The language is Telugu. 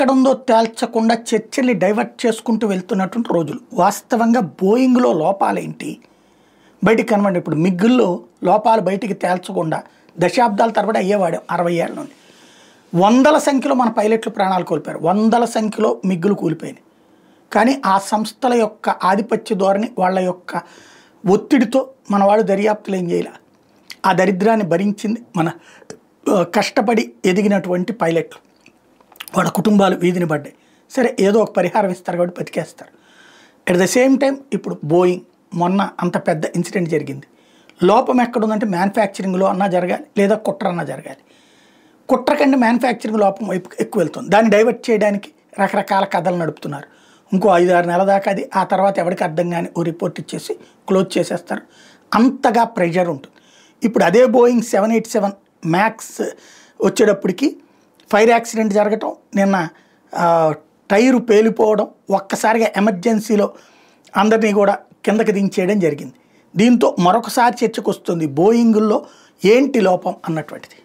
ఎక్కడుందో తేల్చకుండా చర్చల్ని డైవర్ట్ చేసుకుంటూ వెళ్తున్నటువంటి రోజులు. వాస్తవంగా బోయింగ్లో లోపాలేంటి బయటికి కనబడి, ఇప్పుడు మిగ్గుల్లో లోపాలు బయటికి తేల్చకుండా దశాబ్దాల తరబడి అయ్యేవాడు 60 ఏళ్ళ నుండి. వందల సంఖ్యలో మన పైలట్లు ప్రాణాలు కోల్పోయారు, వందల సంఖ్యలో మిగ్గులు కూలిపోయినాయి. కానీ ఆ సంస్థల యొక్క ఆధిపత్య ధోరణి, వాళ్ళ యొక్క ఒత్తిడితో మన వాళ్ళు దర్యాప్తులు ఏం చేయాలి, ఆ దరిద్రాన్ని భరించింది మన కష్టపడి ఎదిగినటువంటి పైలట్లు. వాళ్ళ కుటుంబాలు వీధిని పడ్డాయి. సరే, ఏదో ఒక పరిహారం ఇస్తారు కాబట్టి బతికేస్తారు. అట్ ద సేమ్ టైం ఇప్పుడు బోయింగ్ మొన్న అంత పెద్ద ఇన్సిడెంట్ జరిగింది. లోపం ఎక్కడుందంటే మ్యానుఫ్యాక్చరింగ్లో అన్నా జరగాలి, లేదా కుట్ర అన్నా జరగాలి. కుట్ర కంటే మ్యానుఫ్యాక్చరింగ్ లోపం వైపు ఎక్కువ వెళ్తుంది. దాన్ని డైవర్ట్ చేయడానికి రకరకాల కథలు నడుపుతున్నారు. ఇంకో 5-6 నెలల దాకా అది, ఆ తర్వాత ఎవరికి అర్థం కానీ ఓ రిపోర్ట్ ఇచ్చేసి క్లోజ్ చేసేస్తారు. అంతగా ప్రెషర్ ఉంటుంది. ఇప్పుడు అదే బోయింగ్ 787 మ్యాక్స్ వచ్చేటప్పటికి ఫైర్ యాక్సిడెంట్ జరగటం, నిన్న టైరు పేలిపోవడం, ఒక్కసారిగా ఎమర్జెన్సీలో అందరినీ కూడా కిందకి దించేయడం జరిగింది. దీంతో మరొకసారి చర్చకు వస్తుంది బోయింగుల్లో ఏంటి లోపం అన్నటువంటిది.